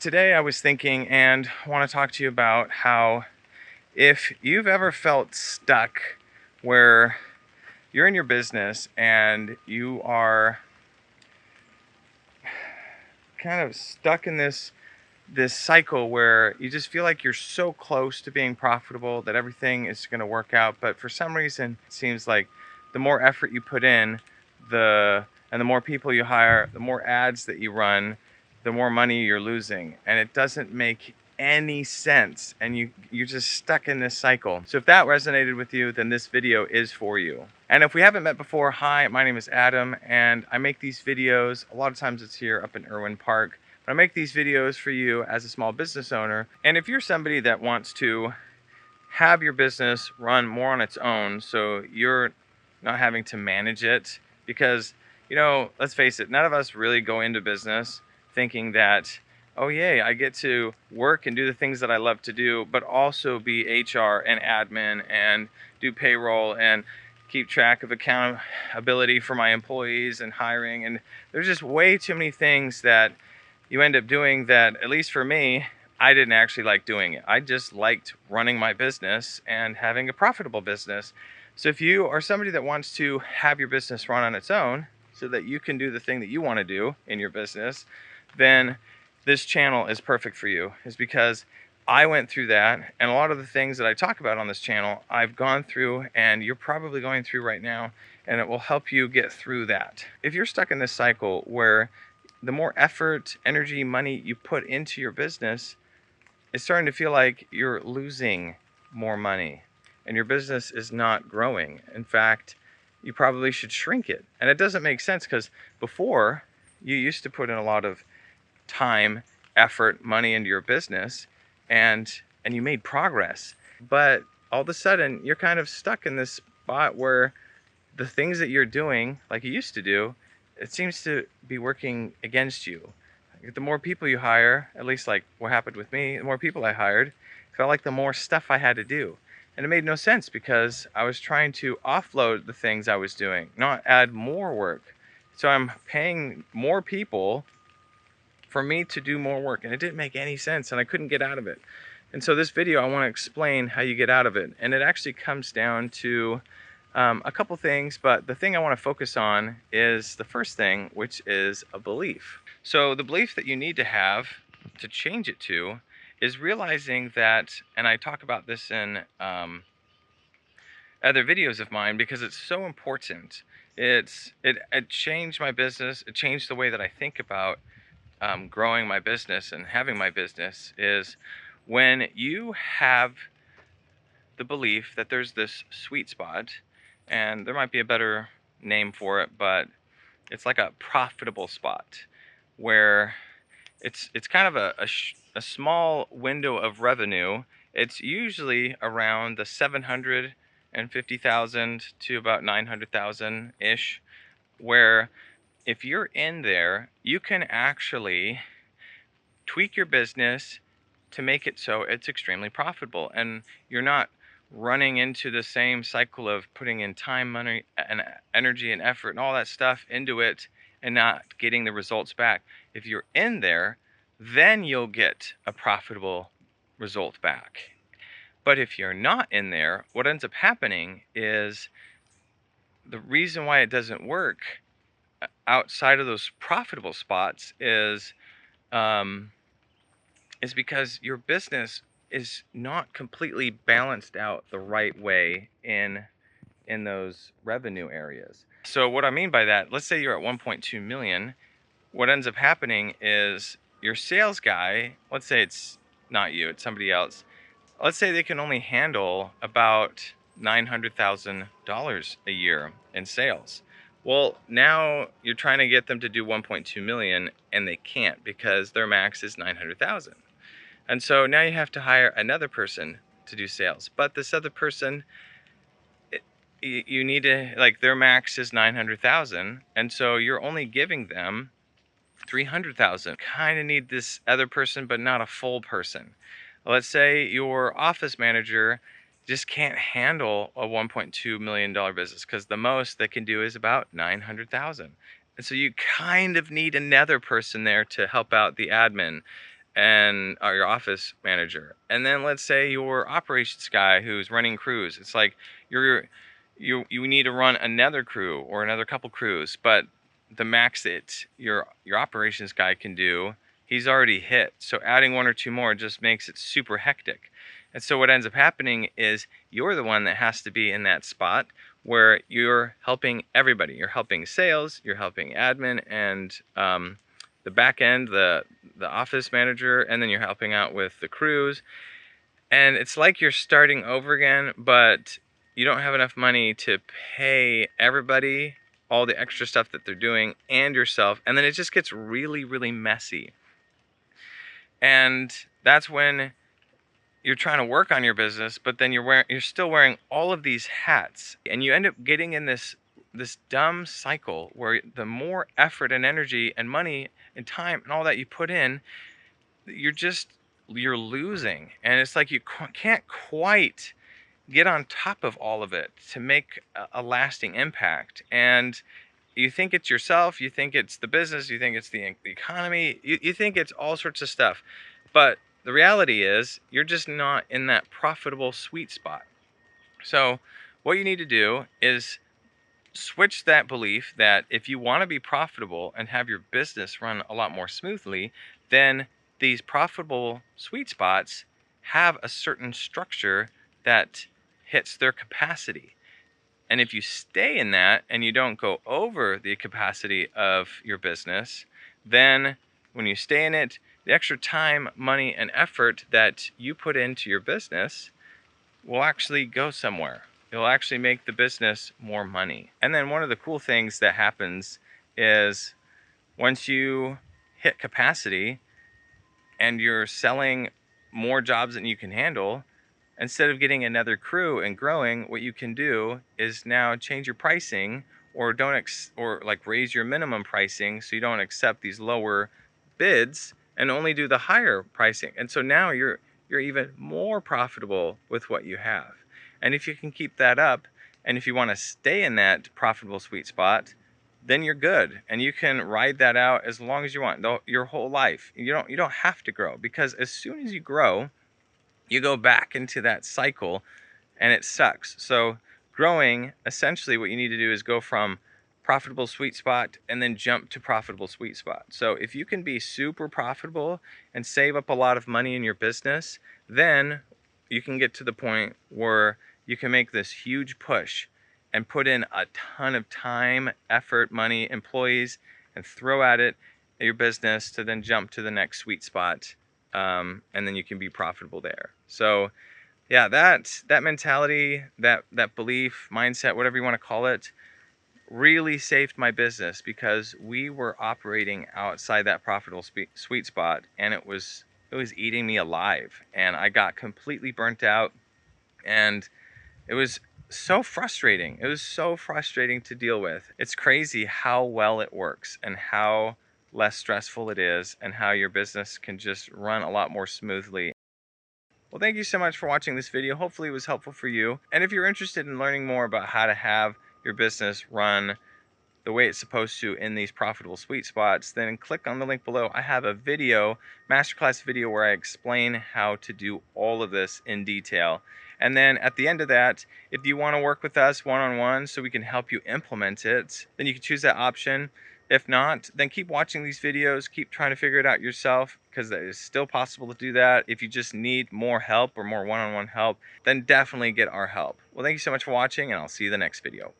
Today I was thinking and want to talk to you about how if you've ever felt stuck where you're in your business and you are kind of stuck in this cycle where you just feel like you're so close to being profitable that everything is going to work out, but for some reason it seems like the more effort you put in, the more people you hire, the more ads that you run, the more money you're losing, and it doesn't make any sense, and you're just stuck in this cycle. So if that resonated with you, then this video is for you. And if we haven't met before, hi, my name is Adam, and I make these videos. A lot of times it's here up in Irwin Park. I make these videos for you as a small business owner. And if you're somebody that wants to have your business run more on its own, so you're not having to manage it, because, let's face it, none of us really go into business thinking that, oh yay, I get to work and do the things that I love to do, but also be HR and admin and do payroll and keep track of accountability for my employees and hiring. And there's just way too many things that you end up doing that, at least for me, I didn't actually like doing it. I just liked running my business and having a profitable business. So if you are somebody that wants to have your business run on its own so that you can do the thing that you want to do in your business, then this channel is perfect for you. Is because I went through that, and a lot of the things that I talk about on this channel, I've gone through, and you're probably going through right now, and it will help you get through that. If you're stuck in this cycle where the more effort, energy, money you put into your business, it's starting to feel like you're losing more money and your business is not growing. In fact, you probably should shrink it. And it doesn't make sense because before you used to put in a lot of time, effort, money into your business, and you made progress. But all of a sudden, you're kind of stuck in this spot where the things that you're doing, like you used to do, it seems to be working against you. The more people you hire, at least like what happened with me, the more people I hired, felt like the more stuff I had to do. And it made no sense because I was trying to offload the things I was doing, not add more work. So I'm paying more people for me to do more work, and it didn't make any sense, and I couldn't get out of it. And so this video, I want to explain how you get out of it. And it actually comes down to a couple things, but the thing I want to focus on is the first thing, which is a belief. So the belief that you need to have to change it to is realizing that, and I talk about this in other videos of mine because it's so important. It changed my business. It changed the way that I think about growing my business and having my business. Is when you have the belief that there's this sweet spot, and there might be a better name for it, but it's like a profitable spot where it's kind of a small window of revenue. It's usually around the 750,000 to about 900,000 ish, where if you're in there, you can actually tweak your business to make it so it's extremely profitable, and you're not running into the same cycle of putting in time, money, and energy and effort and all that stuff into it and not getting the results back. If you're in there, then you'll get a profitable result back. But if you're not in there, what ends up happening is the reason why it doesn't work outside of those profitable spots is because your business is not completely balanced out the right way in those revenue areas. So what I mean by that, let's say you're at 1.2 million. What ends up happening is your sales guy, let's say it's not you, it's somebody else. Let's say they can only handle about $900,000 a year in sales. Well, now you're trying to get them to do 1.2 million and they can't because their max is 900,000. And so now you have to hire another person to do sales. But this other person, you need to, like, their max is 900,000. And so you're only giving them 300,000. Kind of need this other person, but not a full person. Let's say your office manager just can't handle a $1.2 million business because the most they can do is about 900,000. And so you kind of need another person there to help out the admin. and your office manager, and then let's say your operations guy who's running crews. It's like you need to run another crew or another couple crews, but the max that your operations guy can do, he's already hit. So adding one or two more just makes it super hectic. And so what ends up happening is you're the one that has to be in that spot where you're helping everybody. You're helping sales, you're helping admin, and the back end, the office manager, and then you're helping out with the crews. And it's like you're starting over again, but you don't have enough money to pay everybody all the extra stuff that they're doing and yourself. And then it just gets really, really messy. And that's when you're trying to work on your business, but then you're still wearing all of these hats, and you end up getting in this dumb cycle where the more effort and energy and money and time and all that you put in, you're losing. And it's like you can't quite get on top of all of it to make a lasting impact. And you think it's yourself, you think it's the business, you think it's the economy, you think it's all sorts of stuff. But the reality is you're just not in that profitable sweet spot. So what you need to do is switch that belief that if you want to be profitable and have your business run a lot more smoothly, then these profitable sweet spots have a certain structure that hits their capacity. And if you stay in that and you don't go over the capacity of your business, then when you stay in it, the extra time, money, and effort that you put into your business will actually go somewhere. It'll actually make the business more money. And then one of the cool things that happens is once you hit capacity and you're selling more jobs than you can handle, instead of getting another crew and growing, what you can do is now change your pricing, or or like raise your minimum pricing so you don't accept these lower bids and only do the higher pricing. And so now you're even more profitable with what you have. And if you can keep that up, and if you want to stay in that profitable sweet spot, then you're good, and you can ride that out as long as you want, your whole life. You don't have to grow, because as soon as you grow, you go back into that cycle and it sucks. So growing, essentially what you need to do is go from profitable sweet spot and then jump to profitable sweet spot. So if you can be super profitable and save up a lot of money in your business, then you can get to the point where you can make this huge push and put in a ton of time, effort, money, employees, and throw at it at your business to then jump to the next sweet spot. And then you can be profitable there. So yeah, that mentality, that belief, mindset, whatever you want to call it, really saved my business, because we were operating outside that profitable sweet spot, and it was eating me alive, and I got completely burnt out, and it was so frustrating. It was so frustrating to deal with. It's crazy how well it works and how less stressful it is, and how your business can just run a lot more smoothly. Well, thank you so much for watching this video. Hopefully it was helpful for you. And if you're interested in learning more about how to have your business run the way it's supposed to in these profitable sweet spots, then click on the link below. I have a video, masterclass video, where I explain how to do all of this in detail. And then at the end of that, if you want to work with us one-on-one so we can help you implement it, then you can choose that option. If not, then keep watching these videos, keep trying to figure it out yourself, because it is still possible to do that. If you just need more help or more one-on-one help, then definitely get our help. Well, thank you so much for watching, and I'll see you in the next video.